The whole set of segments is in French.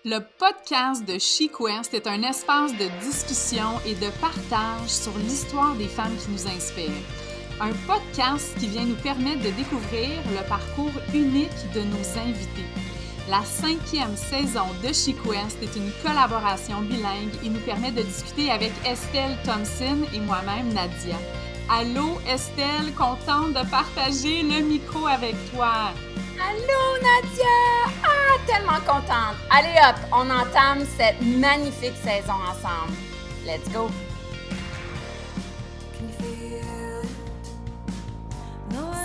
Le podcast de SheQuest est un espace de discussion et de partage sur l'histoire des femmes qui nous inspirent. Un podcast qui vient nous permettre de découvrir le parcours unique de nos invités. La 5e saison de SheQuest est une collaboration bilingue et nous permet de discuter avec Estelle Thompson et moi-même Nadia. Allô Estelle, contente de partager le micro avec toi. Allô Nadia! Ah, tellement contente! Allez hop, on entame cette magnifique saison ensemble. Let's go!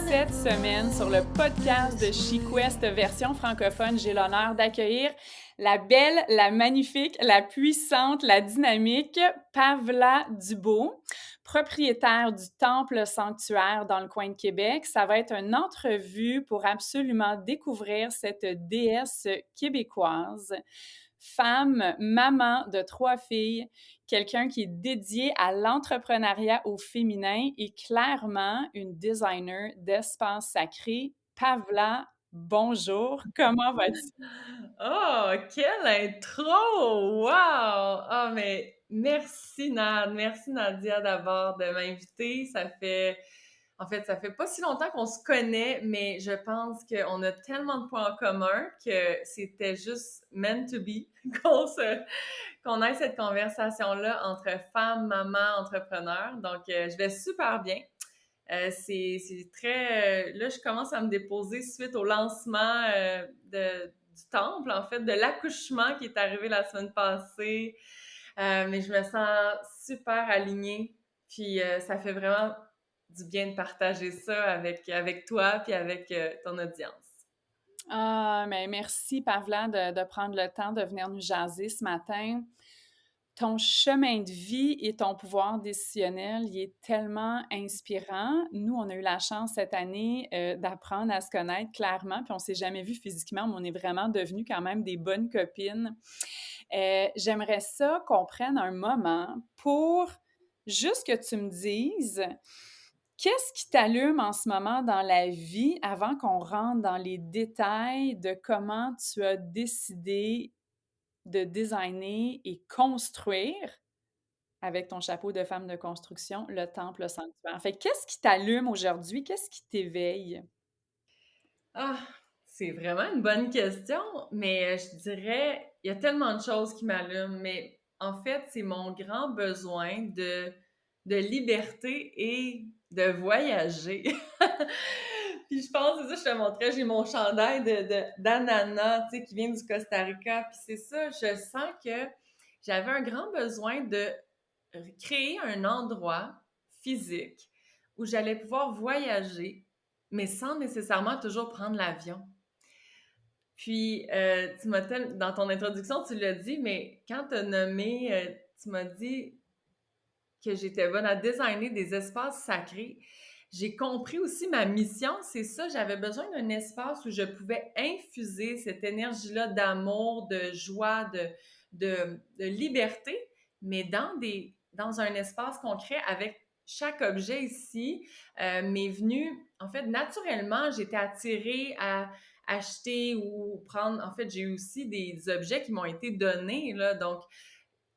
Cette semaine, sur le podcast de SheQuest version francophone, j'ai l'honneur d'accueillir la belle, la magnifique, la puissante, la dynamique Pavla Dubeau, propriétaire du Temple Sanctuaire dans le coin de Québec. Ça va être une entrevue pour absolument découvrir cette déesse québécoise. Femme, maman de 3 filles, quelqu'un qui est dédié à l'entrepreneuriat au féminin et clairement une designer d'espace sacré. Pavla, bonjour, comment vas-tu? Oh, quelle intro! Wow! Ah, mais merci merci Nadia d'abord de m'inviter. Ça fait pas si longtemps qu'on se connaît, mais je pense qu'on a tellement de points en commun que c'était juste meant to be qu'on ait cette conversation-là entre femmes, mamans, entrepreneurs. Donc, je vais super bien. C'est très... là, je commence à me déposer suite au lancement du temple, en fait, de l'accouchement qui est arrivé la semaine passée. Mais je me sens super alignée. Puis ça fait vraiment du bien de partager ça avec toi puis avec ton audience. Ah, mais merci Pavla de prendre le temps de venir nous jaser ce matin. Ton chemin de vie et ton pouvoir décisionnel, il est tellement inspirant. Nous, on a eu la chance cette année d'apprendre à se connaître clairement, puis on s'est jamais vu physiquement, mais on est vraiment devenues quand même des bonnes copines. J'aimerais ça qu'on prenne un moment pour juste que tu me dises qu'est-ce qui t'allume en ce moment dans la vie avant qu'on rentre dans les détails de comment tu as décidé de designer et construire, avec ton chapeau de femme de construction, le temple sanctuaire. Fait qu'est-ce qui t'allume aujourd'hui? Qu'est-ce qui t'éveille? Ah, c'est vraiment une bonne question, mais je dirais, il y a tellement de choses qui m'allument, mais en fait, c'est mon grand besoin de liberté et de voyager. Puis je pense, c'est ça, je te montrais, j'ai mon chandail d'ananas, tu sais, qui vient du Costa Rica. Puis c'est ça, je sens que j'avais un grand besoin de créer un endroit physique où j'allais pouvoir voyager, mais sans nécessairement toujours prendre l'avion. Puis, dans ton introduction, tu l'as dit, mais quand tu as nommé, tu m'as dit que j'étais bonne à designer des espaces sacrés. J'ai compris aussi ma mission, c'est ça, j'avais besoin d'un espace où je pouvais infuser cette énergie-là d'amour, de joie, de liberté, mais dans un espace concret avec chaque objet ici m'est venu, en fait, naturellement, j'étais attirée à acheter ou prendre, en fait, j'ai eu aussi des objets qui m'ont été donnés, là, donc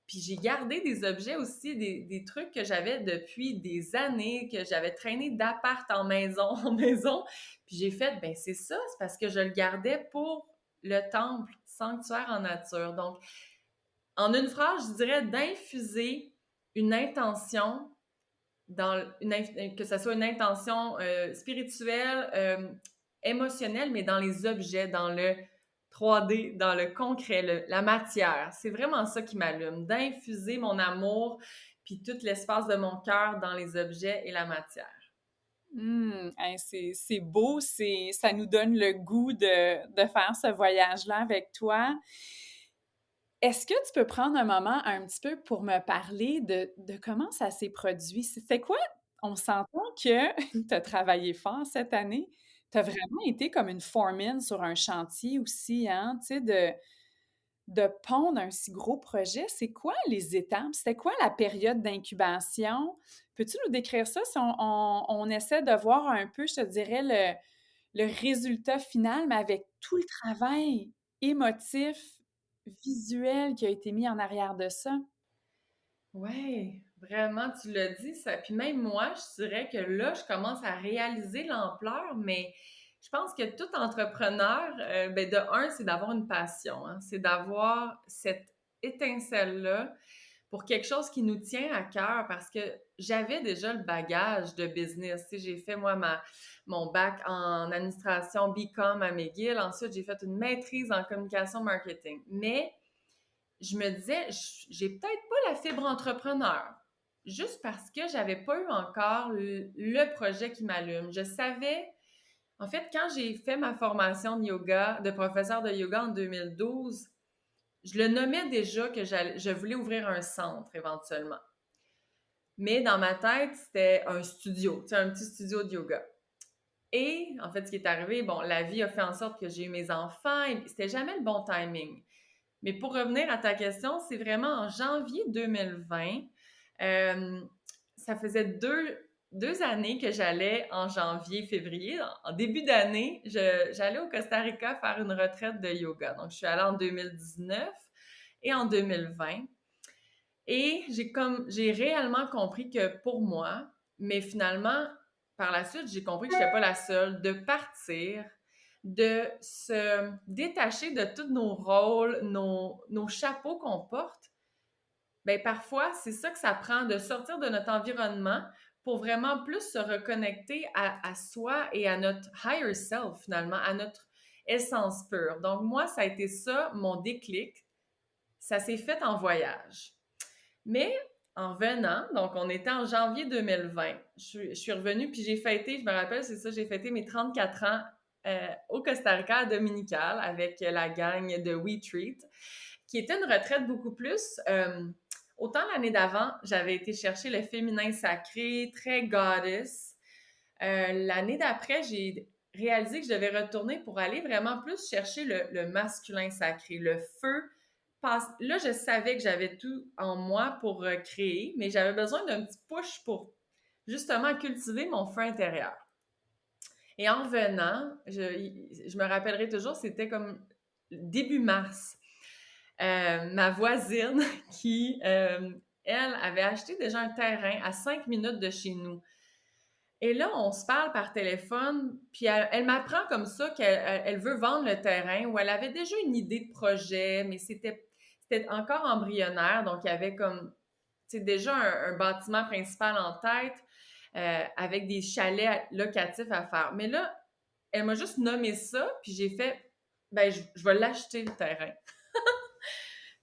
puis j'ai gardé des objets aussi, des trucs que j'avais depuis des années, que j'avais traîné d'appart en maison en maison. Puis j'ai fait, ben c'est ça, c'est parce que je le gardais pour le temple, sanctuaire en nature. Donc, en une phrase, je dirais d'infuser une intention que ce soit une intention spirituelle, émotionnelle, mais dans les objets, dans le 3D, dans le concret, la matière. C'est vraiment ça qui m'allume, d'infuser mon amour puis tout l'espace de mon cœur dans les objets et la matière. Hey, c'est beau, ça nous donne le goût de faire ce voyage-là avec toi. Est-ce que tu peux prendre un moment un petit peu pour me parler de comment ça s'est produit? C'était quoi? On s'entend que tu as travaillé fort cette année. Tu as vraiment été comme une foreman sur un chantier aussi, hein? Tu sais, de pondre un si gros projet. C'est quoi les étapes? C'était quoi la période d'incubation? Peux-tu nous décrire ça si on essaie de voir un peu, je te dirais, le résultat final, mais avec tout le travail émotif, visuel qui a été mis en arrière de ça. Ouais, vraiment, tu l'as dit, ça. Puis même moi, je dirais que là, je commence à réaliser l'ampleur, mais je pense que tout entrepreneur, ben de un, c'est d'avoir une passion, hein. C'est d'avoir cette étincelle-là pour quelque chose qui nous tient à cœur parce que j'avais déjà le bagage de business. Tu sais, j'ai fait, moi, mon bac en administration BCom à McGill. Ensuite, j'ai fait une maîtrise en communication marketing. Mais je me disais, j'ai peut-être pas la fibre entrepreneur, juste parce que j'avais pas eu encore le projet qui m'allume. Je savais, en fait, quand j'ai fait ma formation de yoga, de professeur de yoga en 2012, je le nommais déjà que je voulais ouvrir un centre éventuellement. Mais dans ma tête, c'était un studio, tu sais, un petit studio de yoga. Et en fait, ce qui est arrivé, bon, la vie a fait en sorte que j'ai eu mes enfants et c'était jamais le bon timing. Mais pour revenir à ta question, c'est vraiment en janvier 2020. euh, Ça faisait deux années que j'allais en janvier, février. En début d'année, j'allais au Costa Rica faire une retraite de yoga. Donc, je suis allée en 2019 et en 2020. Et j'ai réellement compris que pour moi, mais finalement, par la suite, j'ai compris que je n'étais pas la seule, de partir, de se détacher de tous nos rôles, nos chapeaux qu'on porte. Bien, parfois, c'est ça que ça prend, de sortir de notre environnement pour vraiment plus se reconnecter à soi et à notre higher self, finalement, à notre essence pure. Donc, moi, ça a été ça, mon déclic. Ça s'est fait en voyage. Mais en venant, donc on était en janvier 2020, je suis revenue puis j'ai fêté, je me rappelle, c'est ça, j'ai fêté mes 34 ans au Costa Rica à Dominical avec la gang de We Treat, qui était une retraite beaucoup plus. Autant l'année d'avant, j'avais été chercher le féminin sacré, très goddess. L'année d'après, j'ai réalisé que je devais retourner pour aller vraiment plus chercher le masculin sacré, le feu. Là, je savais que j'avais tout en moi pour créer, mais j'avais besoin d'un petit push pour justement cultiver mon feu intérieur. Et en revenant, je me rappellerai toujours, c'était comme début mars. Ma voisine qui, elle, avait acheté déjà un terrain à 5 minutes de chez nous. Et là, on se parle par téléphone, puis elle m'apprend comme ça qu'elle veut vendre le terrain, où elle avait déjà une idée de projet, mais c'était encore embryonnaire, donc il y avait comme, tu sais, déjà un bâtiment principal en tête, avec des chalets locatifs à faire. Mais là, elle m'a juste nommé ça, puis j'ai fait, ben, je vais l'acheter le terrain.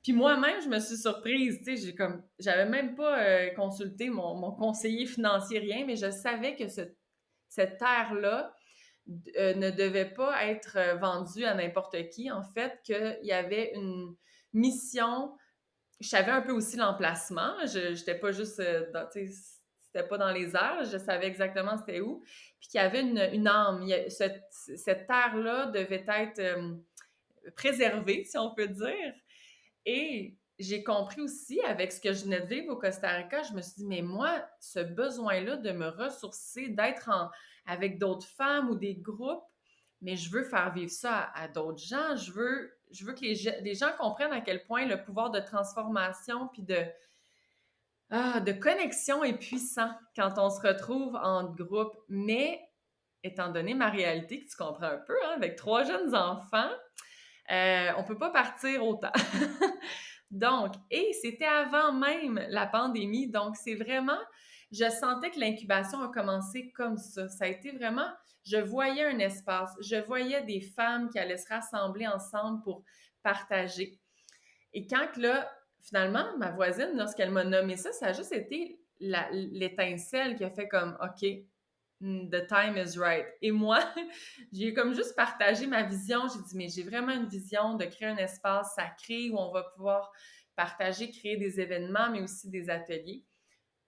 Puis moi-même, je me suis surprise, tu sais, j'avais même pas consulté mon conseiller financier, rien, mais je savais que cette terre-là ne devait pas être vendue à n'importe qui. En fait, qu'il y avait une mission. Je savais un peu aussi l'emplacement. Je n'étais pas juste tu sais, c'était pas dans les airs. Je savais exactement c'était où. Puis qu'il y avait une âme. Cette terre-là devait être préservée, si on peut dire. Et j'ai compris aussi, avec ce que je venais de vivre au Costa Rica, je me suis dit, mais moi, ce besoin-là de me ressourcer, d'être avec d'autres femmes ou des groupes, mais je veux faire vivre ça à d'autres gens. Je veux que les gens comprennent à quel point le pouvoir de transformation puis de connexion est puissant quand on se retrouve en groupe. Mais, étant donné ma réalité, que tu comprends un peu, hein, avec 3 jeunes enfants, on peut pas partir autant. Donc, et c'était avant même la pandémie, donc c'est vraiment, je sentais que l'incubation a commencé comme ça. Ça a été vraiment, je voyais un espace, je voyais des femmes qui allaient se rassembler ensemble pour partager. Et quand là, finalement, ma voisine, lorsqu'elle m'a nommé ça, ça a juste été l'étincelle qui a fait comme, OK, the time is right. Et moi, j'ai comme juste partagé ma vision. J'ai dit, mais j'ai vraiment une vision de créer un espace sacré où on va pouvoir partager, créer des événements, mais aussi des ateliers.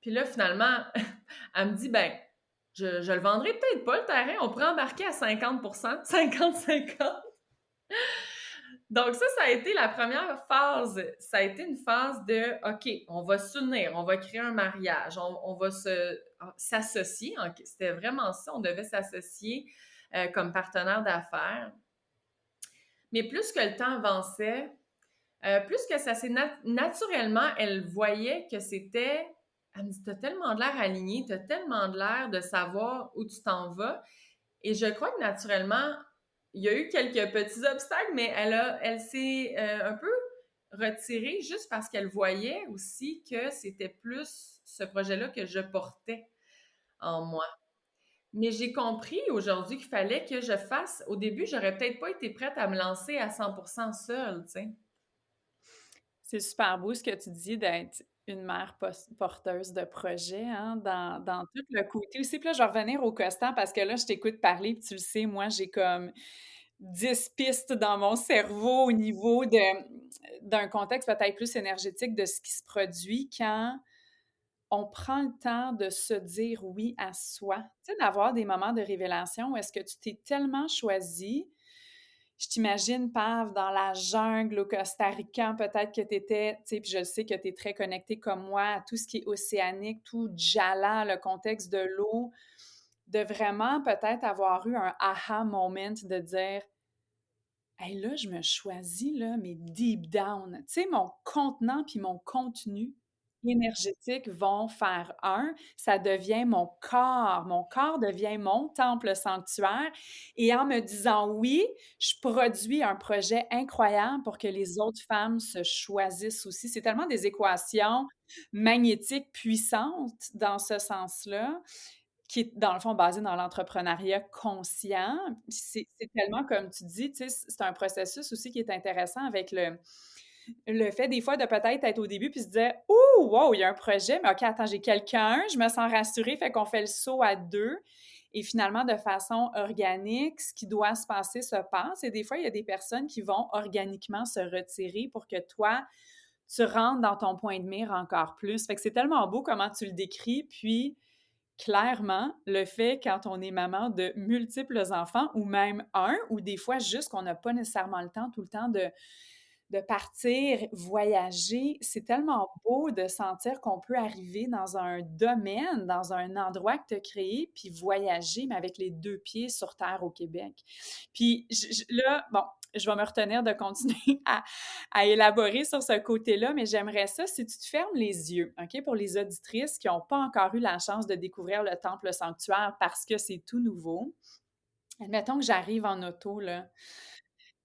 Puis là, finalement, elle me dit, ben, je le vendrai peut-être pas, le terrain. On pourrait embarquer à 50%, 50-50. Donc ça a été la première phase. Ça a été une phase de, OK, on va s'unir, on va créer un mariage, on va s'associer. C'était vraiment ça, on devait s'associer comme partenaire d'affaires. Mais plus que le temps avançait, Plus que ça s'est naturellement, elle voyait que c'était. Elle me dit, t'as tellement de l'air aligné, t'as tellement de l'air de savoir où tu t'en vas. Et je crois que naturellement, il y a eu quelques petits obstacles, mais elle s'est un peu retirée juste parce qu'elle voyait aussi que c'était plus ce projet-là que je portais en moi. Mais j'ai compris aujourd'hui qu'il fallait que je fasse. Au début, j'aurais peut-être pas été prête à me lancer à 100% seule, tu sais. C'est super beau ce que tu dis d'être une mère porteuse de projet, hein, dans tout le côté aussi. Puis là, je vais revenir au costant parce que là, je t'écoute parler, puis tu le sais, moi, j'ai comme 10 pistes dans mon cerveau au niveau d'un contexte peut-être plus énergétique de ce qui se produit quand on prend le temps de se dire oui à soi. Tu sais, d'avoir des moments de révélation où est-ce que tu t'es tellement choisi. Je t'imagine, Pav, dans la jungle au Costa Rica, peut-être que tu étais, tu sais, puis je le sais que tu es très connecté comme moi à tout ce qui est océanique, tout Jala, le contexte de l'eau, de vraiment peut-être avoir eu un aha moment de dire hey, là, je me choisis, là, mais deep down. Tu sais, mon contenant puis mon contenu énergétique vont faire un. Ça devient mon corps. Mon corps devient mon temple sanctuaire. Et en me disant oui, je produis un projet incroyable pour que les autres femmes se choisissent aussi. C'est tellement des équations magnétiques puissantes dans ce sens-là qui est dans le fond basé dans l'entrepreneuriat conscient. C'est tellement comme tu dis, tu sais, c'est un processus aussi qui est intéressant avec le fait des fois de peut-être être au début puis se dire ouh wow il y a un projet mais ok attends j'ai quelqu'un je me sens rassurée fait qu'on fait le saut à deux et finalement de façon organique ce qui doit se passer se passe et des fois il y a des personnes qui vont organiquement se retirer pour que toi tu rentres dans ton point de mire encore plus fait que c'est tellement beau comment tu le décris puis clairement, le fait quand on est maman de multiples enfants ou même un, ou des fois juste qu'on n'a pas nécessairement le temps tout le temps de partir, voyager, c'est tellement beau de sentir qu'on peut arriver dans un domaine, dans un endroit que tu as créé, puis voyager, mais avec les deux pieds sur terre au Québec. Puis là, bon, je vais me retenir de continuer à élaborer sur ce côté-là, mais j'aimerais ça si tu te fermes les yeux, OK, pour les auditrices qui n'ont pas encore eu la chance de découvrir le temple sanctuaire parce que c'est tout nouveau. Admettons que j'arrive en auto, là.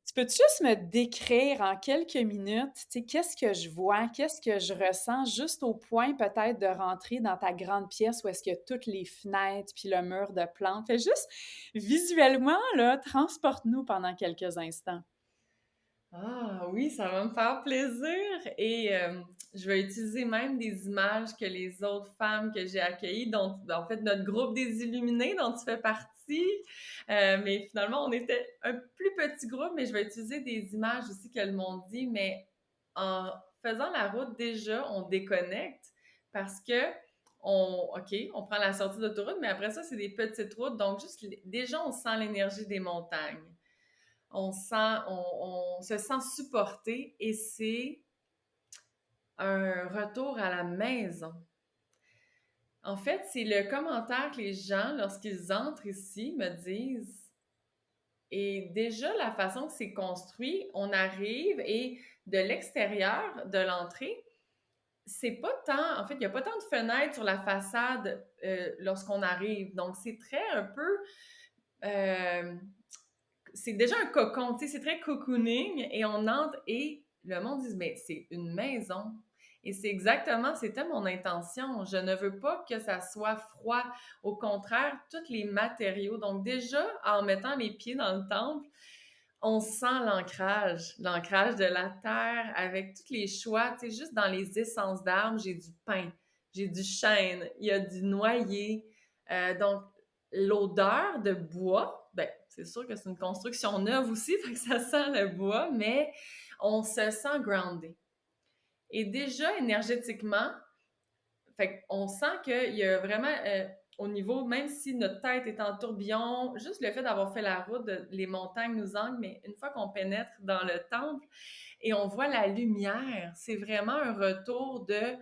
Tu peux-tu juste me décrire en quelques minutes, tu sais, qu'est-ce que je vois, qu'est-ce que je ressens, juste au point peut-être de rentrer dans ta grande pièce où est-ce qu'il y a toutes les fenêtres puis le mur de plantes. Fais juste visuellement, là, transporte-nous pendant quelques instants. Ah oui, ça va me faire plaisir. Et je vais utiliser même des images que les autres femmes que j'ai accueillies, dont en fait notre groupe des Illuminés dont tu fais partie. Mais finalement, on était un plus petit groupe, mais je vais utiliser des images aussi qu'elles m'ont dit. Mais en faisant la route, déjà, on déconnecte parce que OK, on prend la sortie d'autoroute, mais après ça, c'est des petites routes. Donc, juste déjà, on sent l'énergie des montagnes. On se sent supporté et c'est un retour à la maison. En fait, c'est le commentaire que les gens, lorsqu'ils entrent ici, me disent. Et déjà, la façon que c'est construit, on arrive et de l'extérieur de l'entrée, c'est pas tant, en fait, il n'y a pas tant de fenêtres sur la façade lorsqu'on arrive. Donc, c'est très un peu euh, c'est déjà un cocon, tu sais, c'est très cocooning et on entre et le monde dit, mais c'est une maison. Et c'est exactement, c'était mon intention. Je ne veux pas que ça soit froid. Au contraire, tous les matériaux. Donc déjà, en mettant les pieds dans le temple, on sent l'ancrage de la terre avec tous les choix. Tu sais, juste dans les essences d'arbres, j'ai du pin, j'ai du chêne, il y a du noyer. Donc, l'odeur de bois, ben, c'est sûr que c'est une construction neuve aussi, fait que ça sent le bois, mais on se sent groundé. Et déjà, énergétiquement, fait qu'on sent qu'il y a vraiment, au niveau, même si notre tête est en tourbillon, juste le fait d'avoir fait la route, les montagnes nous ancrent, mais une fois qu'on pénètre dans le temple et on voit la lumière, c'est vraiment un retour de,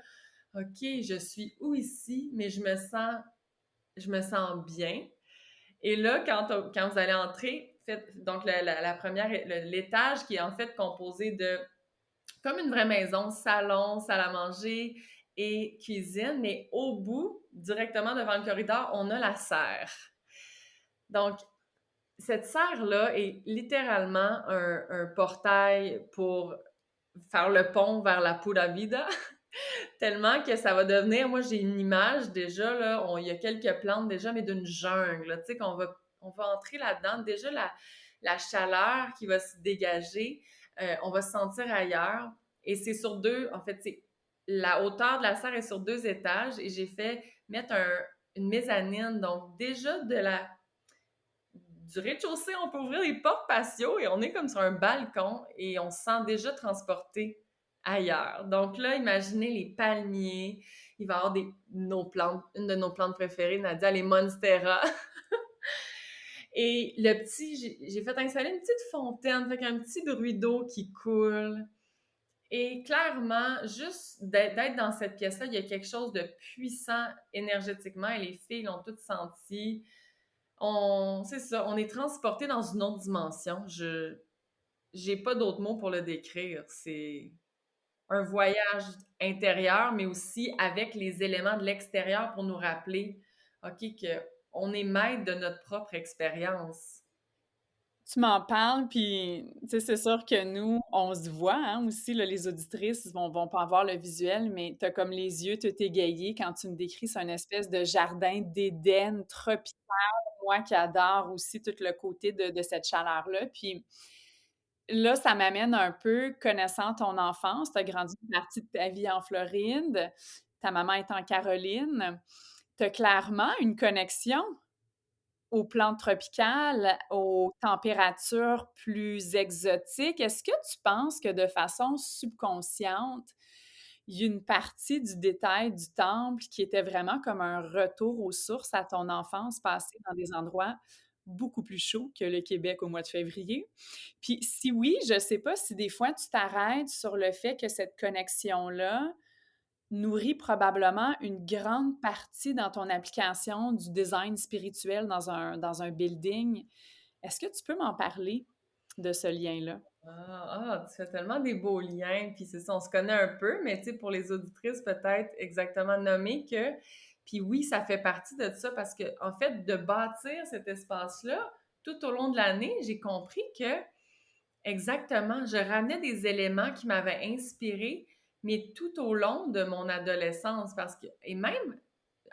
OK, je suis où ici, mais je me sens bien. Et là, quand vous allez entrer, donc la première, l'étage qui est en fait composé de comme une vraie maison, salon, salle à manger et cuisine, mais au bout, directement devant le corridor, on a la serre. Donc, cette serre-là est littéralement un portail pour faire le pont vers la Pura Vida, tellement que ça va devenir, moi j'ai une image déjà, là, il y a quelques plantes déjà, mais d'une jungle, là, tu sais, on va entrer là-dedans, déjà la chaleur qui va se dégager, on va se sentir ailleurs, et c'est sur deux, en fait, la hauteur de la serre est sur 2 étages, et j'ai fait mettre une mezzanine, donc déjà du rez-de-chaussée, on peut ouvrir les portes patio et on est comme sur un balcon et on se sent déjà transporté ailleurs. Donc là, imaginez les palmiers. Il va y avoir nos plantes, une de nos plantes préférées, Nadia, les Monstera. Et j'ai fait installer une petite fontaine, fait un petit bruit d'eau qui coule. Et clairement, juste d'être dans cette pièce-là, il y a quelque chose de puissant énergétiquement et les filles l'ont toutes senti. C'est ça, on est transporté dans une autre dimension. J'ai pas d'autres mots pour le décrire. C'est un voyage intérieur, mais aussi avec les éléments de l'extérieur pour nous rappeler, OK, qu'on est maître de notre propre expérience. Tu m'en parles, puis tu sais, c'est sûr que nous, on se voit hein, aussi, là, les auditrices vont pas avoir le visuel, mais tu as comme les yeux tout égayés quand tu me décris, c'est une espèce de jardin d'Éden tropical, moi qui adore aussi tout le côté de cette chaleur-là. Puis là, ça m'amène un peu, connaissant ton enfance, tu as grandi une partie de ta vie en Floride, ta maman est en Caroline, tu as clairement une connexion aux plantes tropicales, aux températures plus exotiques. Est-ce que tu penses que de façon subconsciente, il y a une partie du détail du temple qui était vraiment comme un retour aux sources à ton enfance passée dans des endroits beaucoup plus chauds que le Québec au mois de février? Puis si oui, je ne sais pas si des fois tu t'arrêtes sur le fait que cette connexion-là nourrit probablement une grande partie dans ton application du design spirituel dans un building. Est-ce que tu peux m'en parler de ce lien-là? Tu fais tellement des beaux liens, puis c'est ça, on se connaît un peu, mais tu sais, pour les auditrices, peut-être exactement nommer que, puis oui, ça fait partie de ça, parce que, en fait, de bâtir cet espace-là, tout au long de l'année, j'ai compris que, exactement, je ramenais des éléments qui m'avaient inspirée, mais tout au long de mon adolescence, et même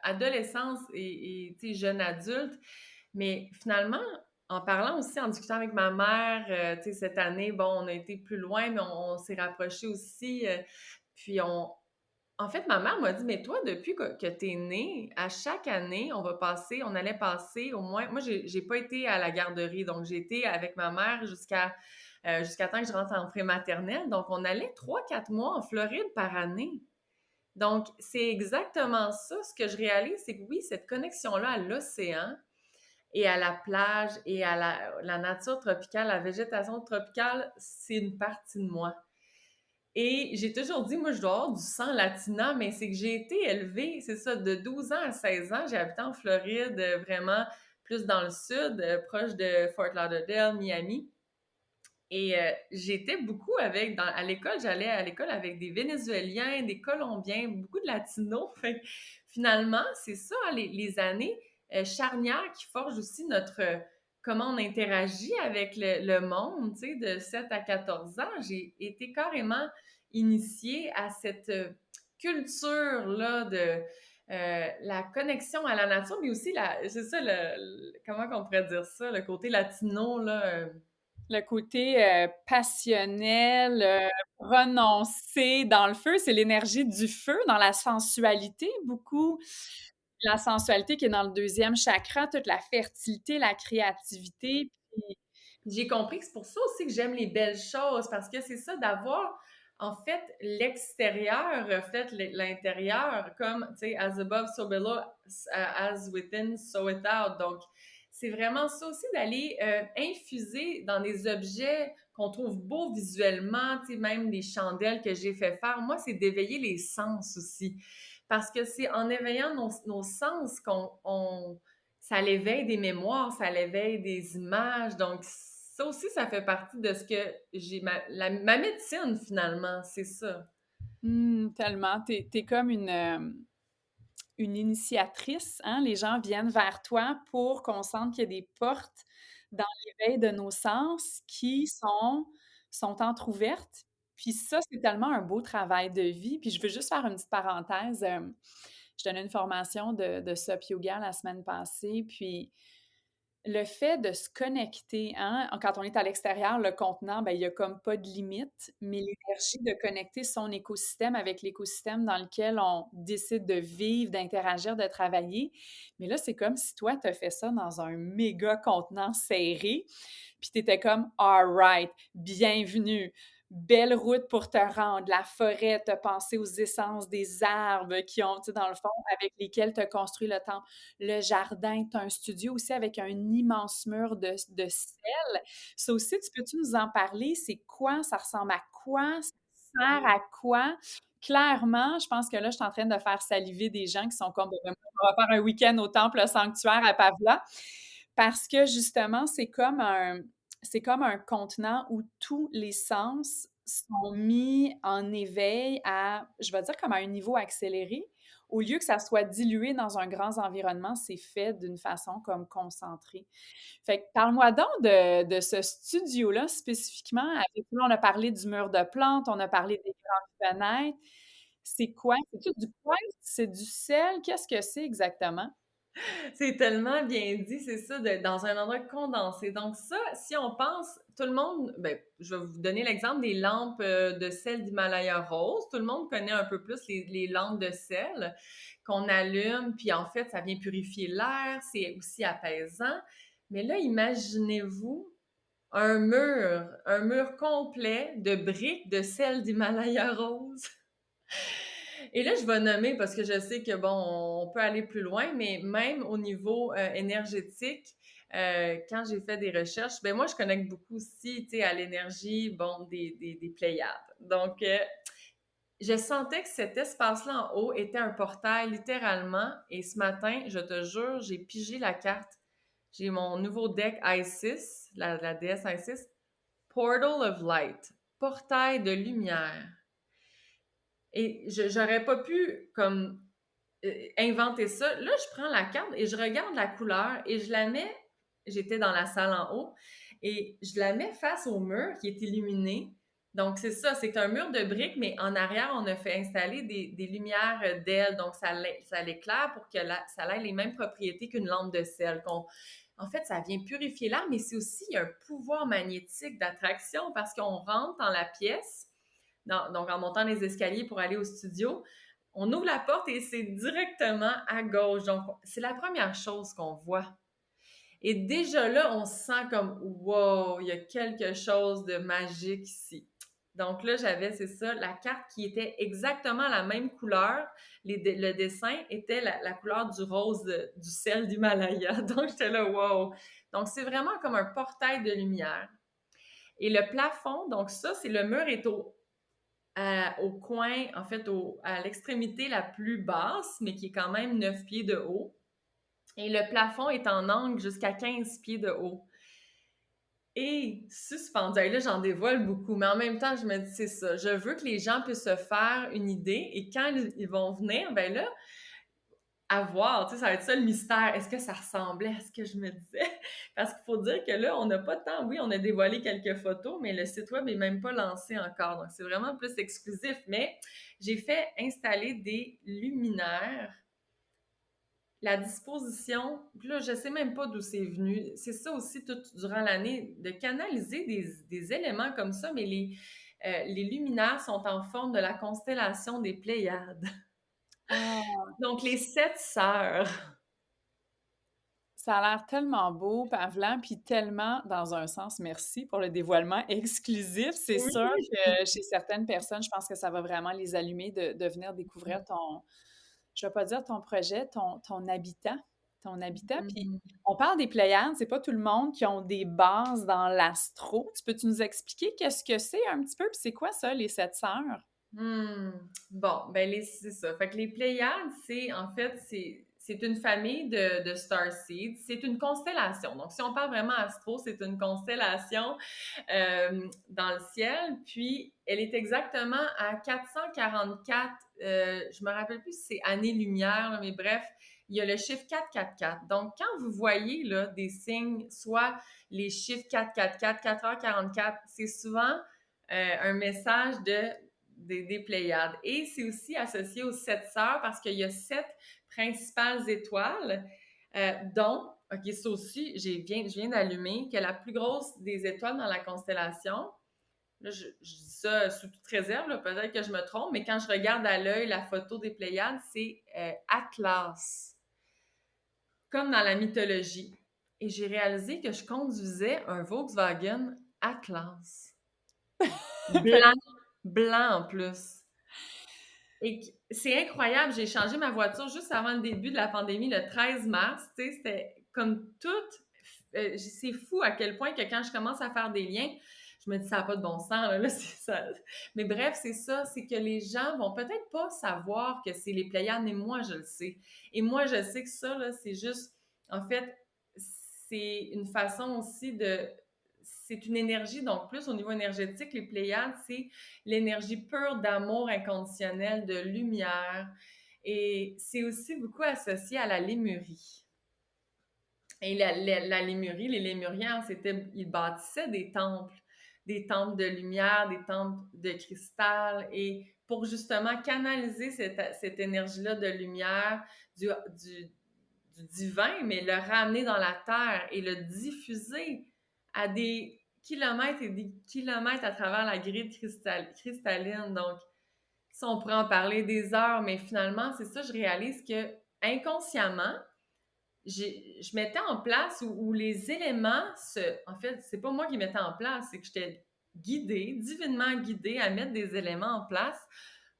adolescence tu sais, jeune adulte, mais finalement, en parlant aussi, en discutant avec ma mère, tu sais, cette année, bon, on a été plus loin, mais on s'est rapprochés aussi. Puis en fait, ma mère m'a dit, mais toi, depuis que tu es née, à chaque année, on allait passer au moins, moi, j'ai pas été à la garderie, donc j'ai été avec ma mère jusqu'à temps que je rentre en prématernelle. Donc, on allait 3-4 mois en Floride par année. Donc, c'est exactement ça. Ce que je réalise, c'est que oui, cette connexion-là à l'océan et à la plage et à la nature tropicale, la végétation tropicale, c'est une partie de moi. Et j'ai toujours dit, moi, je dois avoir du sang latina, mais c'est que j'ai été élevée, c'est ça, de 12 ans à 16 ans, j'ai habité en Floride, vraiment plus dans le sud, proche de Fort Lauderdale, Miami. Et j'étais beaucoup à l'école, j'allais à l'école avec des Vénézuéliens, des Colombiens, beaucoup de Latinos. Fait que, finalement, c'est ça, les années charnières qui forgent aussi comment on interagit avec le monde, tu sais, de 7 à 14 ans. J'ai été carrément initiée à cette culture-là de la connexion à la nature, mais aussi, c'est ça, comment on pourrait dire ça, le côté latino, là. Le côté passionnel, prononcé dans le feu, c'est l'énergie du feu, dans la sensualité, beaucoup. La sensualité qui est dans le deuxième chakra, toute la fertilité, la créativité. Puis J'ai compris que c'est pour ça aussi que j'aime les belles choses, parce que c'est ça, d'avoir, en fait, l'extérieur reflète l'intérieur, comme, tu sais, as above, so below, as within, so without. Donc, c'est vraiment ça aussi, d'aller infuser dans des objets qu'on trouve beaux visuellement, tu sais, même des chandelles que j'ai fait faire. Moi, c'est d'éveiller les sens aussi. Parce que c'est en éveillant nos sens ça l'éveille des mémoires, ça l'éveille des images. Donc, ça aussi, ça fait partie de ce que j'ai ma médecine finalement, c'est ça. Tellement. T'es comme une initiatrice, hein? Les gens viennent vers toi pour qu'on sente qu'il y a des portes dans l'éveil de nos sens qui sont entr'ouvertes. Puis ça, c'est tellement un beau travail de vie. Puis je veux juste faire une petite parenthèse. Je donnais une formation de SUP Yoga la semaine passée, puis le fait de se connecter, hein, quand on est à l'extérieur, le contenant, ben, il y a comme pas de limite, mais l'énergie de connecter son écosystème avec l'écosystème dans lequel on décide de vivre, d'interagir, de travailler. Mais là, c'est comme si toi, tu as fait ça dans un méga contenant serré, puis tu étais comme all right, bienvenue. Belle route pour te rendre, la forêt, tu as pensé aux essences des arbres qui ont, tu sais, dans le fond, avec lesquels tu as construit le temple. Le jardin, tu as un studio aussi avec un immense mur de sel. Ça aussi, peux-tu nous en parler? C'est quoi? Ça ressemble à quoi? Ça sert à quoi? Clairement, je pense que là, je suis en train de faire saliver des gens qui sont comme, bon, ben, on va faire un week-end au temple sanctuaire à Pavla, parce que justement, c'est comme un contenant où tous les sens sont mis en éveil à, je vais dire, comme à un niveau accéléré. Au lieu que ça soit dilué dans un grand environnement, c'est fait d'une façon comme concentrée. Fait que parle-moi donc de ce studio-là spécifiquement. Avec nous, on a parlé du mur de plantes, on a parlé des grandes fenêtres. C'est quoi? C'est-tu du quartz? C'est du sel? Qu'est-ce que c'est exactement? C'est tellement bien dit, c'est ça, dans un endroit condensé. Donc ça, si on pense, tout le monde, ben, je vais vous donner l'exemple des lampes de sel d'Himalaya rose. Tout le monde connaît un peu plus les lampes de sel qu'on allume, puis en fait, ça vient purifier l'air, c'est aussi apaisant. Mais là, imaginez-vous un mur complet de briques de sel d'Himalaya rose. Et là, je vais nommer parce que je sais que, bon, on peut aller plus loin, mais même au niveau énergétique, quand j'ai fait des recherches, ben moi, je connecte beaucoup aussi, tu sais, à l'énergie, bon, des Pléiades. Donc, je sentais que cet espace-là en haut était un portail, littéralement. Et ce matin, je te jure, j'ai pigé la carte. J'ai mon nouveau deck Isis, la déesse Isis, Portal of Light, portail de lumière. Et j'aurais pas pu comme inventer ça. Là, je prends la carte et je regarde la couleur et je la mets, j'étais dans la salle en haut, et je la mets face au mur qui est illuminé. Donc, c'est ça, c'est un mur de briques, mais en arrière, on a fait installer des lumières d'ailes. Donc, ça l'éclaire pour que ça ait les mêmes propriétés qu'une lampe de sel. En fait, ça vient purifier l'air, mais c'est aussi un pouvoir magnétique d'attraction parce qu'on rentre dans la pièce, donc en montant les escaliers pour aller au studio, on ouvre la porte et c'est directement à gauche. Donc, c'est la première chose qu'on voit. Et déjà là, on se sent comme wow, il y a quelque chose de magique ici. Donc là, j'avais, c'est ça, la carte qui était exactement la même couleur. Le dessin était la couleur du rose du sel d'Himalaya. Donc j'étais là, wow. Donc c'est vraiment comme un portail de lumière. Et le plafond, donc ça, c'est le mur est au coin, en fait, à l'extrémité la plus basse, mais qui est quand même 9 pieds de haut. Et le plafond est en angle jusqu'à 15 pieds de haut. Et suspendu, et là, j'en dévoile beaucoup, mais en même temps, je me dis, c'est ça, je veux que les gens puissent se faire une idée, et quand ils vont venir, ben là, à voir, tu sais, ça va être ça le mystère. Est-ce que ça ressemblait à ce que je me disais? Parce qu'il faut dire que là, on n'a pas de temps. Oui, on a dévoilé quelques photos, mais le site web n'est même pas lancé encore. Donc, c'est vraiment plus exclusif. Mais j'ai fait installer des luminaires. La disposition, puis là, je ne sais même pas d'où c'est venu. C'est ça aussi, tout durant l'année, de canaliser des éléments comme ça, mais les luminaires sont en forme de la constellation des Pléiades. Ah, Donc, les 7 sœurs. ça a l'air tellement beau, Pavlan, puis tellement, dans un sens, merci pour le dévoilement exclusif. C'est sûr Oui. que chez certaines personnes, je pense que ça va vraiment les allumer de venir découvrir je vais pas dire ton projet, ton habitat. Ton habitat. Puis on parle des Pléiades, c'est pas tout le monde qui ont des bases dans l'astro. Peux-tu nous expliquer qu'est-ce que c'est un petit peu? Puis c'est quoi ça, les 7 sœurs? Bon, ben c'est ça. Fait que les Pléiades, c'est c'est une famille de starseeds. C'est une constellation. Donc, si on parle vraiment astro, c'est une constellation dans le ciel. Puis, elle est exactement à 444, je me rappelle plus si c'est années-lumière, mais bref, il y a le chiffre 444. Donc, quand vous voyez là, des signes, soit les chiffres 444, 4h44, c'est souvent un message des Pléiades. Et c'est aussi associé aux 7 sœurs parce qu'il y a 7 principales étoiles, dont, OK, ça aussi, je viens d'allumer, que la plus grosse des étoiles dans la constellation, là, je dis ça sous toute réserve, là, peut-être que je me trompe, mais quand je regarde à l'œil la photo des Pléiades, c'est Atlas, comme dans la mythologie. Et j'ai réalisé que je conduisais un Volkswagen Atlas. Blanc, blanc en plus. Et c'est incroyable, j'ai changé ma voiture juste avant le début de la pandémie, le 13 mars. Tu sais, c'était comme tout. C'est fou à quel point que quand je commence à faire des liens, je me dis ça n'a pas de bon sens. Là, c'est ça. Mais bref, c'est ça, c'est que les gens vont peut-être pas savoir que c'est les Pléiades, mais moi, je le sais. Et moi, je sais que ça, là, c'est juste, en fait, c'est une façon aussi de... C'est une énergie, donc plus au niveau énergétique, les Pléiades, c'est l'énergie pure d'amour inconditionnel, de lumière. Et c'est aussi beaucoup associé à la Lémurie. Et la Lémurie, les Lémuriens, ils bâtissaient des temples de lumière, des temples de cristal, et pour justement canaliser cette énergie-là de lumière, du divin, mais le ramener dans la terre et le diffuser à des kilomètres et des kilomètres à travers la grille cristalline. Donc, ça, on pourrait en parler des heures, mais finalement, c'est ça, je réalise que inconsciemment, je mettais en place où les éléments en fait, c'est pas moi qui mettais en place, c'est que j'étais divinement guidée à mettre des éléments en place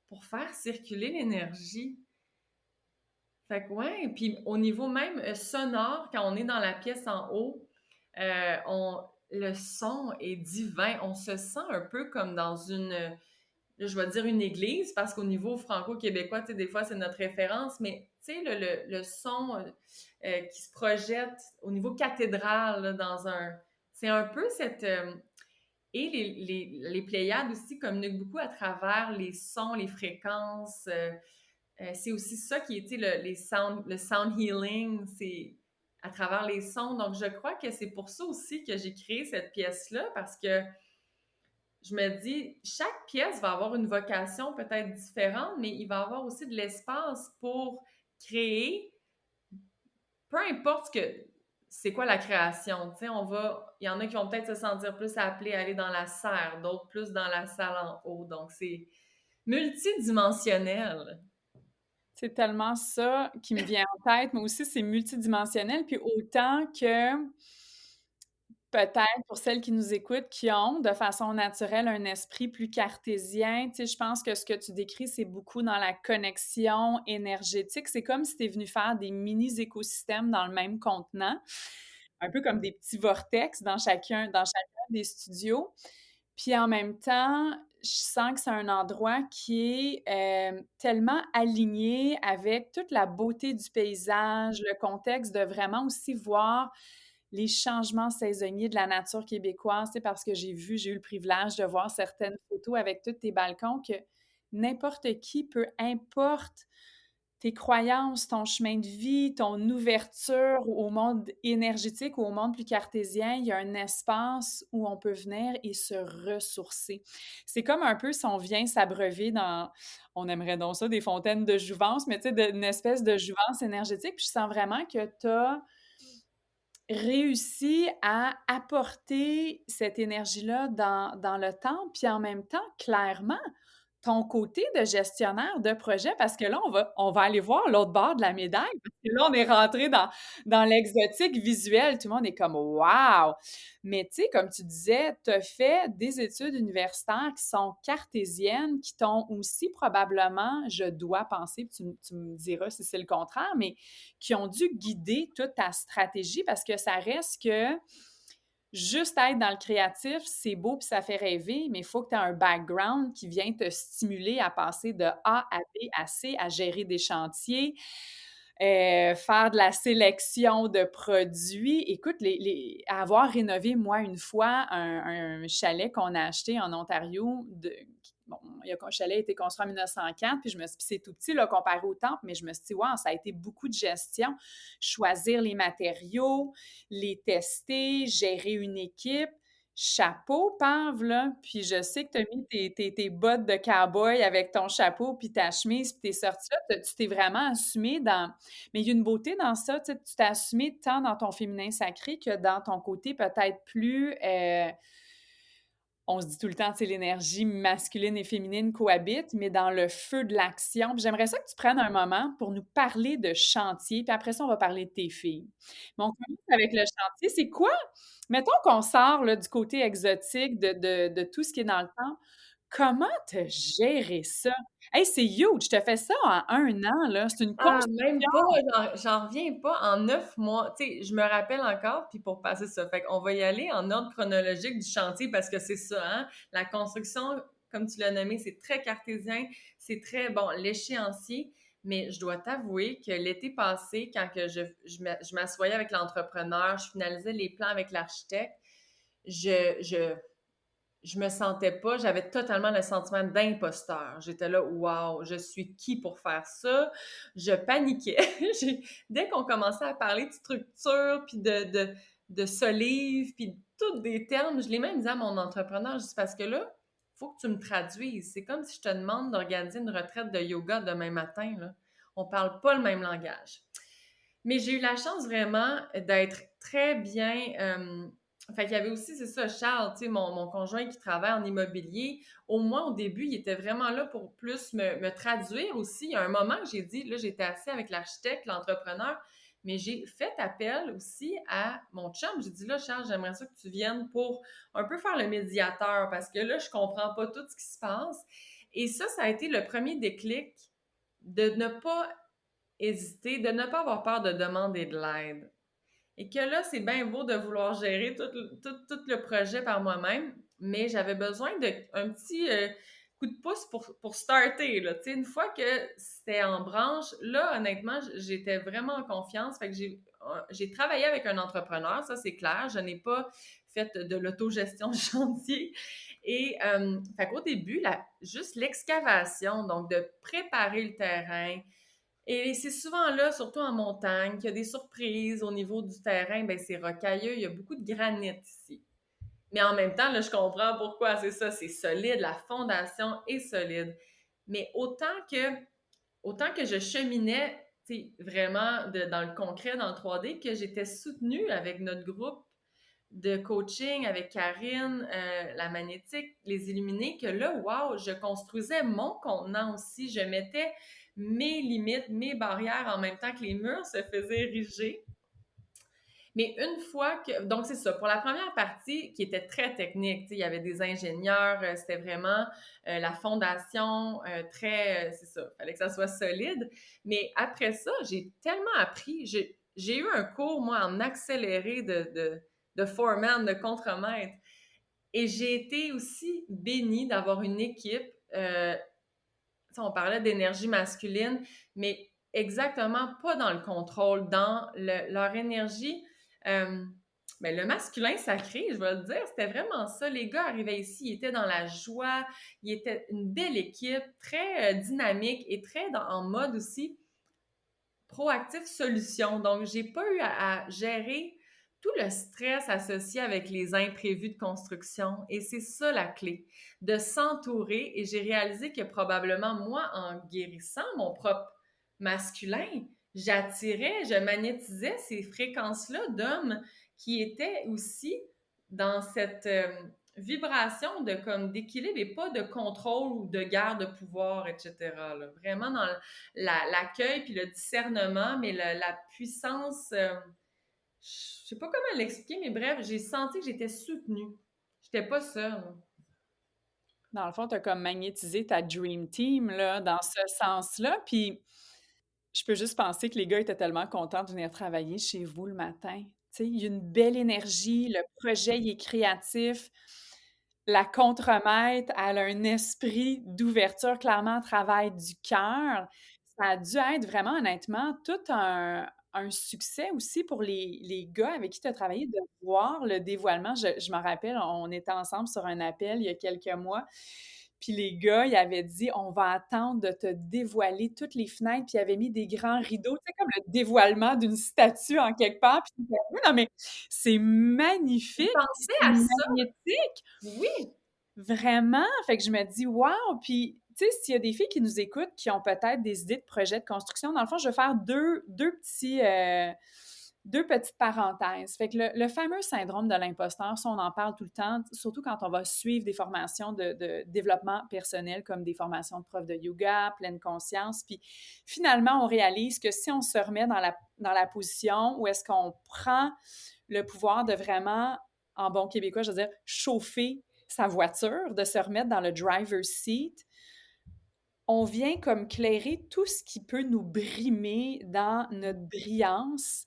pour faire circuler l'énergie. Fait que ouais, puis au niveau même sonore, quand on est dans la pièce en haut, le son est divin. On se sent un peu comme dans je vais dire une église, parce qu'au niveau franco-québécois, tu sais, des fois, c'est notre référence, mais tu sais, le son qui se projette au niveau cathédral, là, c'est un peu cette... et les Pléiades aussi communiquent beaucoup à travers les sons, les fréquences. C'est aussi ça qui est, tu sais, le sound healing, c'est à travers les sons. Donc, je crois que c'est pour ça aussi que j'ai créé cette pièce-là, parce que je me dis, chaque pièce va avoir une vocation peut-être différente, mais il va y avoir aussi de l'espace pour créer, peu importe c'est quoi la création, tu sais, il y en a qui vont peut-être se sentir plus appelés à aller dans la serre, d'autres plus dans la salle en haut, donc c'est multidimensionnel. C'est tellement ça qui me vient en tête, mais aussi c'est multidimensionnel, puis autant que peut-être pour celles qui nous écoutent, qui ont de façon naturelle un esprit plus cartésien, tu sais, je pense que ce que tu décris, c'est beaucoup dans la connexion énergétique. C'est comme si tu es venu faire des mini-écosystèmes dans le même contenant, un peu comme des petits vortex dans chacun des studios. Puis en même temps, je sens que c'est un endroit qui est tellement aligné avec toute la beauté du paysage, le contexte de vraiment aussi voir les changements saisonniers de la nature québécoise, c'est parce que j'ai eu le privilège de voir certaines photos avec tous tes balcons que n'importe qui, peu importe tes croyances, ton chemin de vie, ton ouverture au monde énergétique ou au monde plus cartésien, il y a un espace où on peut venir et se ressourcer. C'est comme un peu si on vient s'abreuver on aimerait donc ça, des fontaines de jouvence, mais tu sais, une espèce de jouvence énergétique. Puis je sens vraiment que tu as réussi à apporter cette énergie-là dans le temps, puis en même temps, clairement, ton côté de gestionnaire de projet, parce que là, on va aller voir l'autre bord de la médaille, parce que là, on est rentré dans l'exotique visuel. Tout le monde est comme «Wow!» Mais tu sais, comme tu disais, tu as fait des études universitaires qui sont cartésiennes, qui t'ont aussi probablement, je dois penser, puis tu me diras si c'est le contraire, mais qui ont dû guider toute ta stratégie, parce que ça reste que juste être dans le créatif, c'est beau puis ça fait rêver, mais il faut que tu aies un background qui vient te stimuler à passer de A à B à C, à gérer des chantiers. faire de la sélection de produits. Écoute, avoir rénové, moi, une fois, un chalet qu'on a acheté en Ontario, bon, un chalet a été construit en 1904, puis je me suis dit, c'est tout petit là, comparé au temple, mais je me suis dit, wow, ça a été beaucoup de gestion. Choisir les matériaux, les tester, gérer une équipe. Chapeau, Pav, là. Puis je sais que tu as mis tes bottes de cow-boy avec ton chapeau puis ta chemise, puis t'es sortie là. Tu t'es vraiment assumée dans... Mais il y a une beauté dans ça, tu sais, tu t'es assumée tant dans ton féminin sacré que dans ton côté peut-être plus... on se dit tout le temps, tu sais, l'énergie masculine et féminine cohabitent, mais dans le feu de l'action. Puis j'aimerais ça que tu prennes un moment pour nous parler de chantier, puis après ça, on va parler de tes filles. Mais on commence avec le chantier. C'est quoi? Mettons qu'on sort là, du côté exotique de tout ce qui est dans le temps. Comment t'as géré ça? Hey, c'est huge! T'as fait ça en 1 an, là. C'est une Ah, construction. même pas, j'en reviens pas. En 9 mois, tu sais, je me rappelle encore, puis pour passer ça, fait qu'on va y aller en ordre chronologique du chantier parce que c'est ça, hein? La construction, comme tu l'as nommé, c'est très cartésien, c'est très, bon, l'échéancier, mais je dois t'avouer que l'été passé, quand que je m'assoyais avec l'entrepreneur, je finalisais les plans avec l'architecte, je je me sentais pas, j'avais totalement le sentiment d'imposteur. J'étais là, waouh, je suis qui pour faire ça? Je paniquais. Dès qu'on commençait à parler de structure, puis de solive, puis tous des termes, je l'ai même dit à mon entrepreneur, je dis parce que là, il faut que tu me traduises. C'est comme si je te demande d'organiser une retraite de yoga demain matin, là. On parle pas le même langage. Mais j'ai eu la chance vraiment d'être très bien. Fait qu'il y avait aussi, c'est ça, Charles, tu sais, mon conjoint qui travaille en immobilier. Au moins, au début, il était vraiment là pour plus me traduire aussi. Il y a un moment que j'ai dit, là, j'étais assis avec l'architecte, l'entrepreneur, mais j'ai fait appel aussi à mon chum. J'ai dit, là, Charles, j'aimerais ça que tu viennes pour un peu faire le médiateur parce que là, je comprends pas tout ce qui se passe. Et ça a été le premier déclic de ne pas hésiter, de ne pas avoir peur de demander de l'aide. Et que là, c'est bien beau de vouloir gérer tout le projet par moi-même, mais j'avais besoin d'un petit coup de pouce pour starter. Là. Une fois que c'était en branche, là, honnêtement, j'étais vraiment en confiance. Fait que j'ai travaillé avec un entrepreneur, ça c'est clair. Je n'ai pas fait de l'autogestion de chantier. Et fait qu'au début, juste l'excavation, donc de préparer le terrain, et c'est souvent là, surtout en montagne, qu'il y a des surprises au niveau du terrain. Ben c'est rocailleux, il y a beaucoup de granit ici. Mais en même temps, là, je comprends pourquoi c'est ça, c'est solide, la fondation est solide. Mais autant que je cheminais vraiment dans le concret, dans le 3D, que j'étais soutenue avec notre groupe de coaching, avec Karine, la magnétique, les illuminés, que là, wow, je construisais mon contenant aussi. Je mettais mes limites, mes barrières en même temps que les murs se faisaient ériger. Mais une fois que... Donc, c'est ça. Pour la première partie, qui était très technique, il y avait des ingénieurs, c'était vraiment la fondation très... c'est ça, il fallait que ça soit solide. Mais après ça, j'ai tellement appris. J'ai eu un cours, moi, en accéléré de foreman, de contremaître. Et j'ai été aussi bénie d'avoir une équipe. On parlait d'énergie masculine, mais exactement pas dans le contrôle, dans leur énergie. Ben, le masculin sacré, je vais le dire, c'était vraiment ça. Les gars arrivaient ici, ils étaient dans la joie, ils étaient une belle équipe, très dynamique et très en mode aussi proactif solution. Donc, j'ai pas eu à gérer tout le stress associé avec les imprévus de construction. Et c'est ça la clé, de s'entourer. Et j'ai réalisé que probablement, moi, en guérissant mon propre masculin, j'attirais, je magnétisais ces fréquences-là d'hommes qui étaient aussi dans cette vibration de comme d'équilibre et pas de contrôle ou de guerre de pouvoir, etc. Là. Vraiment dans l'accueil puis le discernement, mais la puissance... je sais pas comment l'expliquer, mais bref, j'ai senti que j'étais soutenue. J'étais pas seule. Dans le fond, tu as comme magnétisé ta dream team, là, dans ce sens-là. Puis, je peux juste penser que les gars étaient tellement contents de venir travailler chez vous le matin. Tu sais, il y a une belle énergie, le projet, il est créatif. La contremaître, elle a un esprit d'ouverture, clairement, travail du cœur. ça a dû être vraiment, honnêtement, tout un succès aussi pour les gars avec qui tu as travaillé, de voir le dévoilement. Je me rappelle, on était ensemble sur un appel il y a quelques mois, puis les gars, ils avaient dit: «On va attendre de te dévoiler toutes les fenêtres», puis ils avaient mis des grands rideaux, tu sais, comme le dévoilement d'une statue en quelque part, puis j'étais: «Oui, non, mais c'est magnifique, puis Pensez c'est à ça! magnétique!» Oui! Vraiment! Fait que je me dis: «Waouh!» Puis, tu sais, s'il y a des filles qui nous écoutent, qui ont peut-être des idées de projets de construction, dans le fond, je vais faire deux petites parenthèses. Fait que le fameux syndrome de l'imposteur, ça, on en parle tout le temps, surtout quand on va suivre des formations de développement personnel, comme des formations de prof de yoga, pleine conscience. Puis finalement, on réalise que si on se remet dans la position où est-ce qu'on prend le pouvoir de vraiment, en bon québécois, je veux dire, chauffer sa voiture, de se remettre dans le driver's seat, on vient comme clairer tout ce qui peut nous brimer dans notre brillance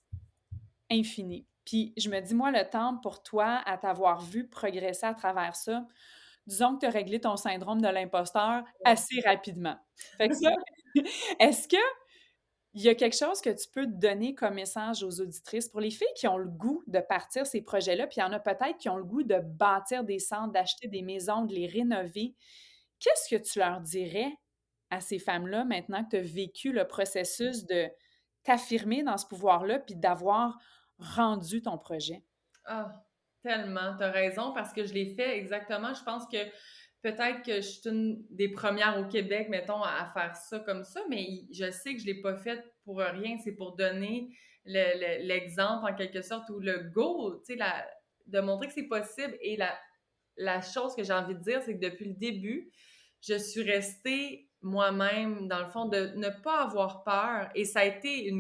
infinie. Puis je me dis, moi, le temps pour toi, à t'avoir vu progresser à travers ça, disons que tu as réglé ton syndrome de l'imposteur assez rapidement. Fait que ça, est-ce que il y a quelque chose que tu peux donner comme message aux auditrices pour les filles qui ont le goût de partir ces projets-là, puis il y en a peut-être qui ont le goût de bâtir des centres, d'acheter des maisons, de les rénover. Qu'est-ce que tu leur dirais à ces femmes-là maintenant que tu as vécu le processus de t'affirmer dans ce pouvoir-là puis d'avoir rendu ton projet? Ah, tellement, t'as raison, parce que je l'ai fait exactement. Je pense que peut-être que je suis une des premières au Québec, mettons, à faire ça comme ça, mais je sais que je l'ai pas fait pour rien. C'est pour donner l'exemple, en quelque sorte, ou le go, tu sais, de montrer que c'est possible. Et la chose que j'ai envie de dire, c'est que depuis le début, je suis restée moi-même, dans le fond, de ne pas avoir peur. Et ça a été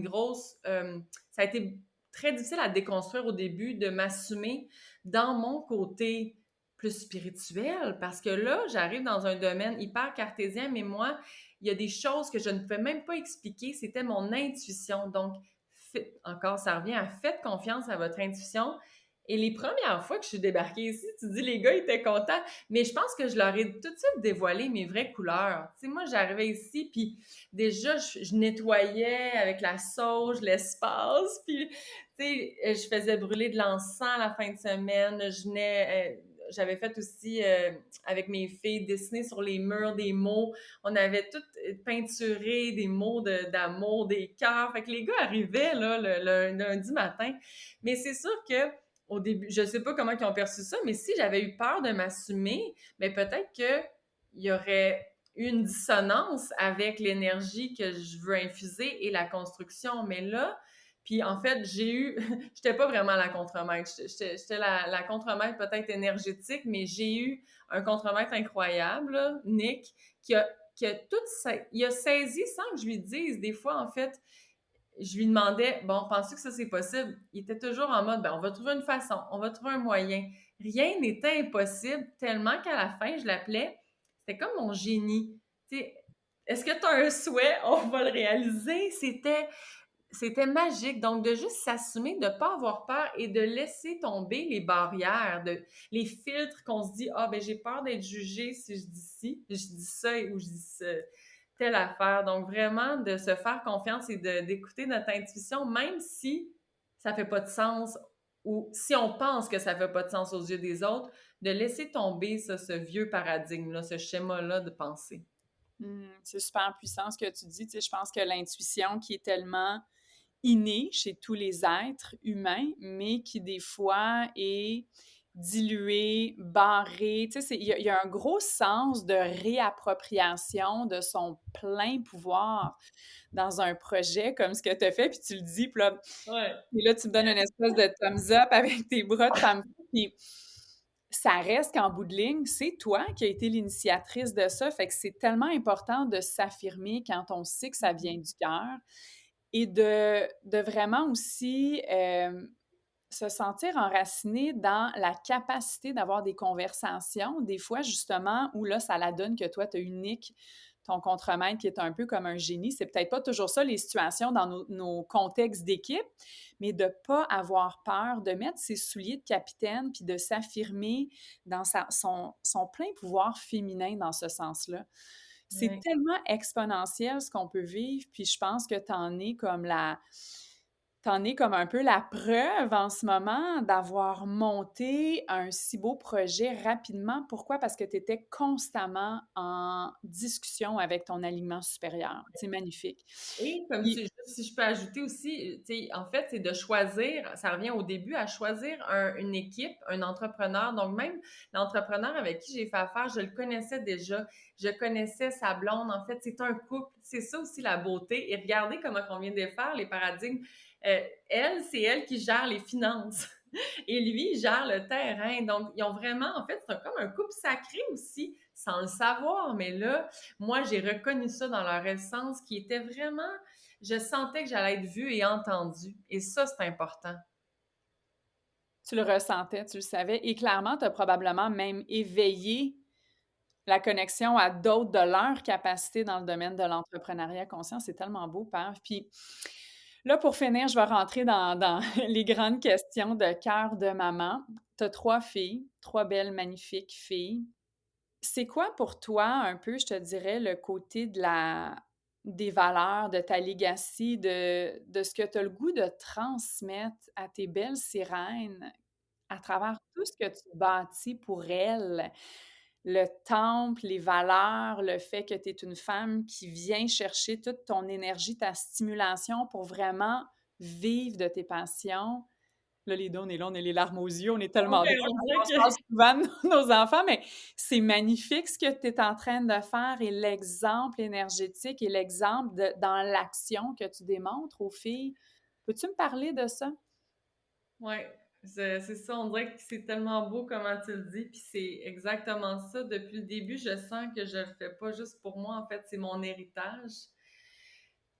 ça a été très difficile à déconstruire au début, de m'assumer dans mon côté plus spirituel, parce que là, j'arrive dans un domaine hyper cartésien, mais moi, il y a des choses que je ne pouvais même pas expliquer. C'était mon intuition. Donc, encore, ça revient à faites confiance à votre intuition. Et les premières fois que je suis débarquée ici, tu dis, les gars, ils étaient contents, mais je pense que je leur ai tout de suite dévoilé mes vraies couleurs. Tu sais, moi, j'arrivais ici, puis déjà, je nettoyais avec la sauge l'espace, puis, tu sais, je faisais brûler de l'encens la fin de semaine, j'avais fait aussi, avec mes filles, dessiner sur les murs des mots. On avait tout peinturé des mots d'amour, des cœurs. Fait que les gars arrivaient, là, le lundi matin. Mais c'est sûr que au début, je sais pas comment ils ont perçu ça, mais si j'avais eu peur de m'assumer, mais peut-être qu'il y aurait eu une dissonance avec l'énergie que je veux infuser et la construction. Mais là, puis en fait, j'étais pas vraiment la contremaître. J'étais la contremaître peut-être énergétique, mais j'ai eu un contremaître incroyable, là, Nick, qui a il a saisi sans que je lui dise. Des fois, en fait, je lui demandais, bon, penses-tu que ça c'est possible? Il était toujours en mode, ben, on va trouver une façon, on va trouver un moyen. Rien n'était impossible, tellement qu'à la fin, je l'appelais, c'était comme mon génie. Tu sais, est-ce que tu as un souhait? On va le réaliser. C'était magique. Donc, de juste s'assumer, de ne pas avoir peur et de laisser tomber les barrières, les filtres qu'on se dit, ah, ben, j'ai peur d'être jugée si je dis ci, je dis ça ou je dis ça, telle affaire. Donc, vraiment, de se faire confiance et d'écouter notre intuition, même si ça fait pas de sens ou si on pense que ça fait pas de sens aux yeux des autres, de laisser tomber ça, ce vieux paradigme-là, ce schéma-là de pensée. C'est super puissant ce que tu dis. Tu sais, je pense que l'intuition qui est tellement innée chez tous les êtres humains, mais qui des fois est diluée, barrée. Tu sais, il y a un gros sens de réappropriation de son plein pouvoir dans un projet comme ce que tu as fait, puis tu le dis, puis là, Ouais. et là, tu me donnes une espèce de thumbs up avec tes bras de femme. Puis ça reste qu'en bout de ligne, c'est toi qui as été l'initiatrice de ça. Fait que c'est tellement important de s'affirmer quand on sait que ça vient du cœur et de vraiment aussi se sentir enraciné dans la capacité d'avoir des conversations, des fois justement où là, ça la donne que toi, tu as unique ton contremaître qui est un peu comme un génie. C'est peut-être pas toujours ça les situations dans nos contextes d'équipe, mais de ne pas avoir peur, de mettre ses souliers de capitaine puis de s'affirmer dans son plein pouvoir féminin dans ce sens-là. C'est Ouais. tellement exponentiel ce qu'on peut vivre, puis je pense que t'en es comme un peu la preuve en ce moment d'avoir monté un si beau projet rapidement. Pourquoi? Parce que tu étais constamment en discussion avec ton alignement supérieur. C'est magnifique. Et comme tu Puis juste si je peux ajouter aussi, tu sais, en fait, c'est de choisir, ça revient au début à choisir une équipe, un entrepreneur. Donc, même l'entrepreneur avec qui j'ai fait affaire, je le connaissais déjà. Je connaissais sa blonde. En fait, c'est un couple. C'est ça aussi la beauté. Et regardez comment on vient de faire les paradigmes. Elle, c'est elle qui gère les finances. Et lui, il gère le terrain. Donc, ils ont vraiment, en fait, c'est comme un couple sacré aussi, sans le savoir. Mais là, moi, j'ai reconnu ça dans leur essence qui était vraiment, je sentais que j'allais être vue et entendue. Et ça, c'est important. tu le ressentais, tu le savais, et clairement, tu as probablement même éveillé la connexion à d'autres de leur capacité dans le domaine de l'entrepreneuriat conscient. C'est tellement beau, Pav. Puis là, pour finir, je vais rentrer dans les grandes questions de cœur de maman. Tu as 3 filles, 3 belles, magnifiques filles. C'est quoi pour toi, un peu, je te dirais, le côté des valeurs, de ta legacy, de ce que tu as le goût de transmettre à tes belles sirènes à travers tout ce que tu bâtis pour elles? Le temple, les valeurs, le fait que tu es une femme qui vient chercher toute ton énergie, ta stimulation pour vraiment vivre de tes passions. Là, les deux, on est là, on a les larmes aux yeux, on est tellement Ouais, drôles on parce qu'on se parle dirait que souvent de nos enfants, mais c'est magnifique ce que tu es en train de faire et l'exemple énergétique et l'exemple dans l'action que tu démontres aux filles. Peux-tu me parler de ça? ouais, c'est ça, on dirait que c'est tellement beau comment tu le dis, puis c'est exactement ça. Depuis le début, je sens que je le fais pas juste pour moi, en fait, c'est mon héritage.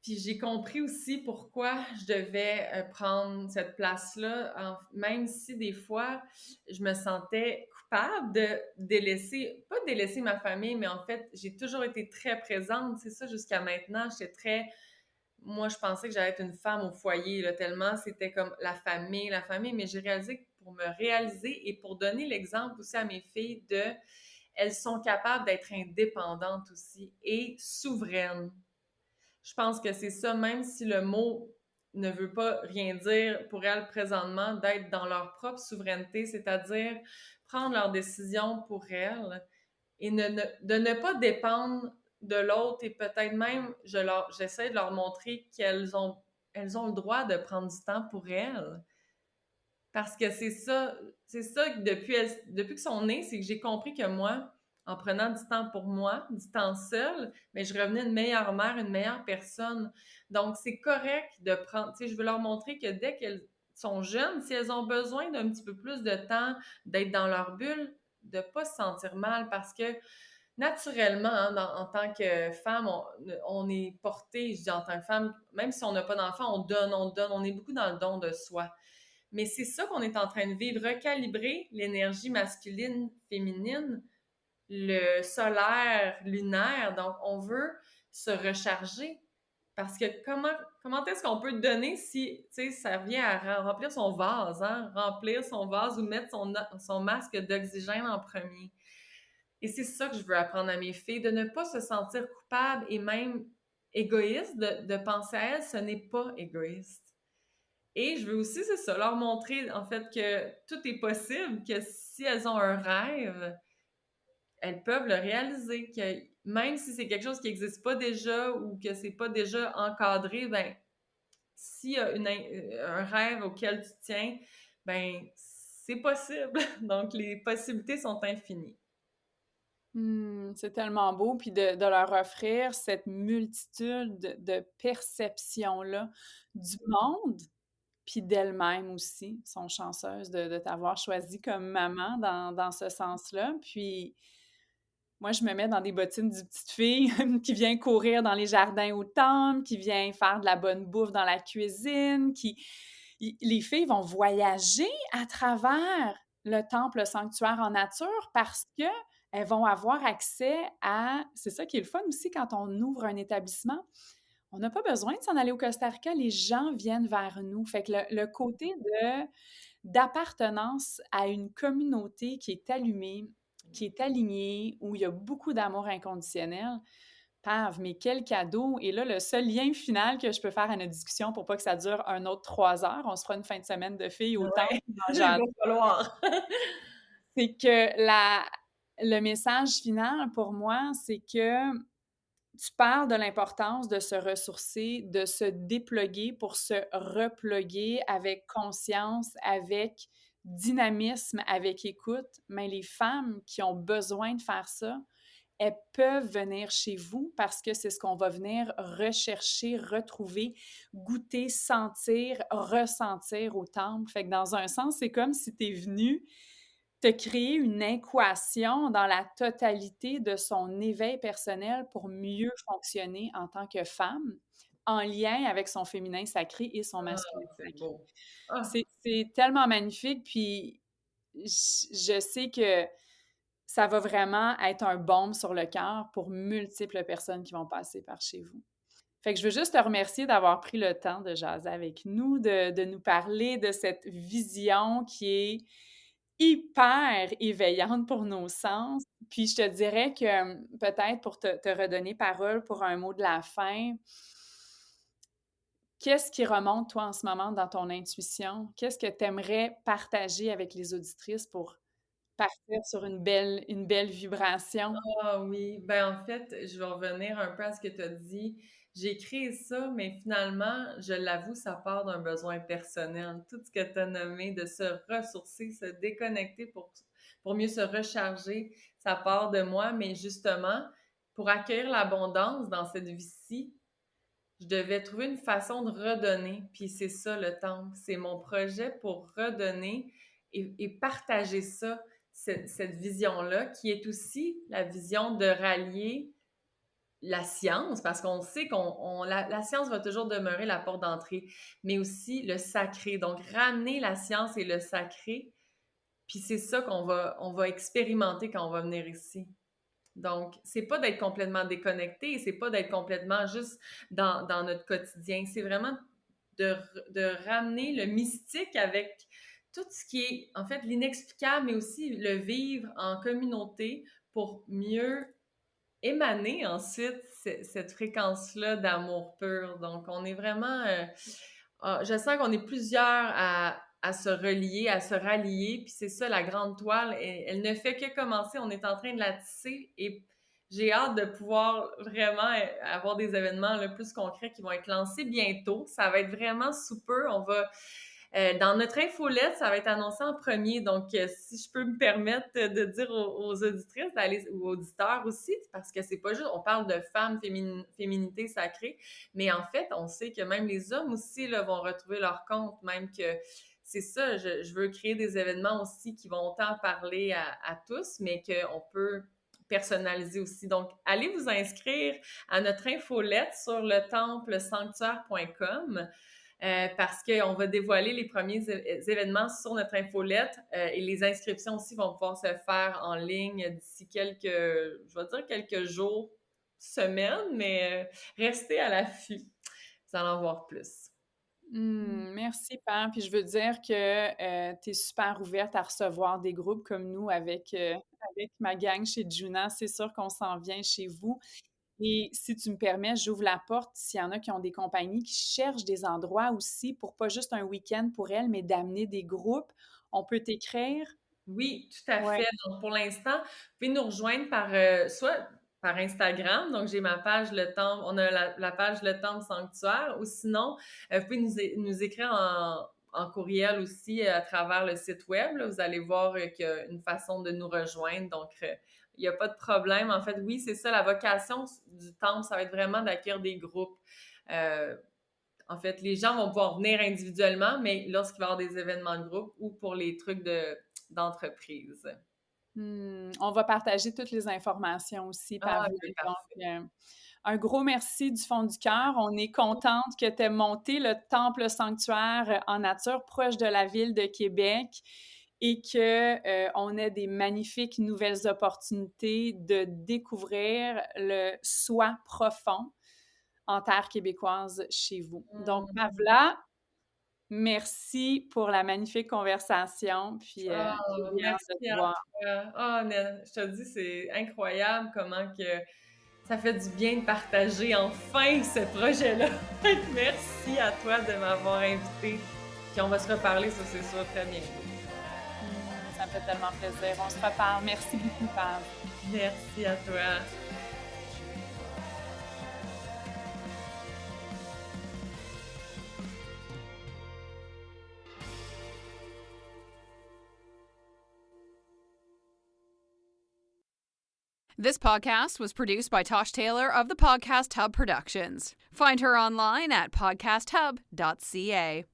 Puis j'ai compris aussi pourquoi je devais prendre cette place-là, même si des fois je me sentais coupable de délaisser, pas délaisser ma famille, mais en fait, j'ai toujours été très présente, c'est ça jusqu'à maintenant. J'étais très, moi je pensais que j'allais être une femme au foyer, là, tellement c'était comme la famille, mais j'ai réalisé que pour me réaliser et pour donner l'exemple aussi à mes filles de, elles sont capables d'être indépendantes aussi et souveraines. Je pense que c'est ça, même si le mot ne veut pas rien dire pour elles présentement, d'être dans leur propre souveraineté, c'est-à-dire prendre leurs décisions pour elles et de ne pas dépendre de l'autre et peut-être même, j'essaie de leur montrer elles ont le droit de prendre du temps pour elles. Parce que c'est ça que depuis qu'ils sont nés, c'est que j'ai compris que moi, en prenant du temps pour moi, du temps seul, mais je revenais une meilleure mère, une meilleure personne. Donc, c'est correct de prendre, tu sais, je veux leur montrer que dès qu'elles sont jeunes, si elles ont besoin d'un petit peu plus de temps, d'être dans leur bulle, de pas se sentir mal parce que naturellement, hein, en tant que femme, on est porté, je dis en tant que femme, même si on n'a pas d'enfant, on donne, on est beaucoup dans le don de soi. Mais c'est ça qu'on est en train de vivre, recalibrer l'énergie masculine, féminine, le solaire, lunaire. Donc, on veut se recharger. Parce que comment est-ce qu'on peut donner si, tu sais, ça vient à remplir son vase, hein? Remplir son vase ou mettre son masque d'oxygène en premier. Et c'est ça que je veux apprendre à mes filles, de ne pas se sentir coupable et même égoïste, de penser à elles, ce n'est pas égoïste. Et je veux aussi, c'est ça, leur montrer en fait que tout est possible, que si elles ont un rêve, elles peuvent le réaliser, que même si c'est quelque chose qui n'existe pas déjà ou que c'est pas déjà encadré, ben s'il y a un rêve auquel tu tiens, ben c'est possible. Donc les possibilités sont infinies. C'est tellement beau, puis de leur offrir cette multitude de perceptions-là du monde, puis d'elles-mêmes aussi. Elles sont chanceuses de t'avoir choisi comme maman dans ce sens-là. Puis moi, je me mets dans des bottines d'une petite fille qui vient courir dans les jardins au temple, qui vient faire de la bonne bouffe dans la cuisine, les filles vont voyager à travers le temple, le sanctuaire en nature parce que elles vont avoir accès à... C'est ça qui est le fun aussi quand on ouvre un établissement. On n'a pas besoin de s'en aller au Costa Rica, les gens viennent vers nous. Fait que le côté d'appartenance à une communauté qui est allumée, qui est alignée, où il y a beaucoup d'amour inconditionnel, Pave, mais quel cadeau! Et là, le seul lien final que je peux faire à notre discussion pour pas que ça dure un autre 3 heures, on se fera une fin de semaine de filles au temple Ouais, en il jasant, va falloir. c'est que le message final pour moi, c'est que tu parles de l'importance de se ressourcer, de se dépluguer pour se repluguer avec conscience, avec dynamisme, avec écoute. Mais les femmes qui ont besoin de faire ça, elles peuvent venir chez vous parce que c'est ce qu'on va venir rechercher, retrouver, goûter, sentir, ressentir au temple. Fait que dans un sens, c'est comme si tu es venu te créer une équation dans la totalité de son éveil personnel pour mieux fonctionner en tant que femme, en lien avec son féminin sacré et son Ah, masculin c'est sacré. beau. Ah, C'est tellement magnifique, puis je sais que ça va vraiment être un baume sur le cœur pour multiples personnes qui vont passer par chez vous. Fait que je veux juste te remercier d'avoir pris le temps de jaser avec nous, de nous parler de cette vision qui est hyper éveillante pour nos sens. Puis je te dirais que peut-être pour te redonner parole pour un mot de la fin, qu'est-ce qui remonte, toi, en ce moment, dans ton intuition? Qu'est-ce que tu aimerais partager avec les auditrices pour partir sur une belle vibration? ah oui, ben en fait, je vais revenir un peu à ce que tu as dit. J'ai créé ça, mais finalement, je l'avoue, ça part d'un besoin personnel. Tout ce que tu as nommé, de se ressourcer, se déconnecter pour mieux se recharger, ça part de moi, mais justement, pour accueillir l'abondance dans cette vie-ci, je devais trouver une façon de redonner. Puis c'est ça le temple. C'est mon projet pour redonner et partager ça, cette vision-là, qui est aussi la vision de rallier la science, parce qu'on sait la science va toujours demeurer la porte d'entrée, mais aussi le sacré. Donc, ramener la science et le sacré, puis c'est ça on va expérimenter quand on va venir ici. Donc, c'est pas d'être complètement déconnecté, c'est pas d'être complètement juste dans notre quotidien, c'est vraiment de, de ramener le mystique avec tout ce qui est, en fait, l'inexplicable, mais aussi le vivre en communauté pour mieux émaner ensuite cette fréquence-là d'amour pur. Donc, on est vraiment... je sens qu'on est plusieurs à se relier, à se rallier, puis c'est ça, la grande toile, elle ne fait que commencer, on est en train de la tisser, et j'ai hâte de pouvoir vraiment avoir des événements là, plus concrets qui vont être lancés bientôt. Ça va être vraiment sous peu, on va... dans notre infolette, ça va être annoncé en premier. Donc, si je peux me permettre de dire aux auditrices d'aller, ou auditeurs aussi, parce que c'est pas juste, on parle de femmes, féminité sacrée, mais en fait, on sait que même les hommes aussi là, vont retrouver leur compte, même que c'est ça, je veux créer des événements aussi qui vont autant parler à tous, mais qu'on peut personnaliser aussi. Donc, allez vous inscrire à notre infolette sur le templesanctuaire.com. Parce qu'on va dévoiler les premiers événements sur notre infolette et les inscriptions aussi vont pouvoir se faire en ligne d'ici je vais dire quelques jours, semaines, mais restez à l'affût. Vous allez en voir plus. Merci, Pam. Puis je veux dire que tu es super ouverte à recevoir des groupes comme nous avec ma gang chez Juna. C'est sûr qu'on s'en vient chez vous. Et si tu me permets, j'ouvre la porte s'il y en a qui ont des compagnies qui cherchent des endroits aussi pour pas juste un week-end pour elles, mais d'amener des groupes. On peut t'écrire? Oui, tout à Ouais. fait. Donc, pour l'instant, vous pouvez nous rejoindre soit par Instagram, donc j'ai ma page Le Temple, on a la page Le Temple Sanctuaire, ou sinon, vous pouvez nous écrire en courriel aussi à travers le site web. Là. Vous allez voir qu'il y a une façon de nous rejoindre, donc il n'y a pas de problème. En fait, oui, c'est ça, la vocation du temple, ça va être vraiment d'accueillir des groupes. Euh, En fait, les gens vont pouvoir venir individuellement, mais lorsqu'il va y avoir des événements de groupe ou pour les trucs d'entreprise. On va partager toutes les informations aussi, Ah, Pavlin. c'est Donc, parfait. un gros merci du fond du cœur. On est contente que tu aies monté le temple sanctuaire en nature proche de la ville de Québec et qu'on ait des magnifiques nouvelles opportunités de découvrir le soi profond en terre québécoise chez vous. Donc, Mhm. Pavla, merci pour la magnifique conversation, puis Ah, j'ai bien hâte de merci te à voir. toi. Ah, je te dis, c'est incroyable comment que Ça fait du bien de partager enfin ce projet-là. Merci à toi de m'avoir invité. Puis on va se reparler, ça c'est sûr, très bien. Ça me fait tellement plaisir. On se reparle. Merci beaucoup, Pav. Merci à toi. This podcast was produced by Tosh Taylor of the Podcast Hub Productions. Find her online at podcasthub.ca.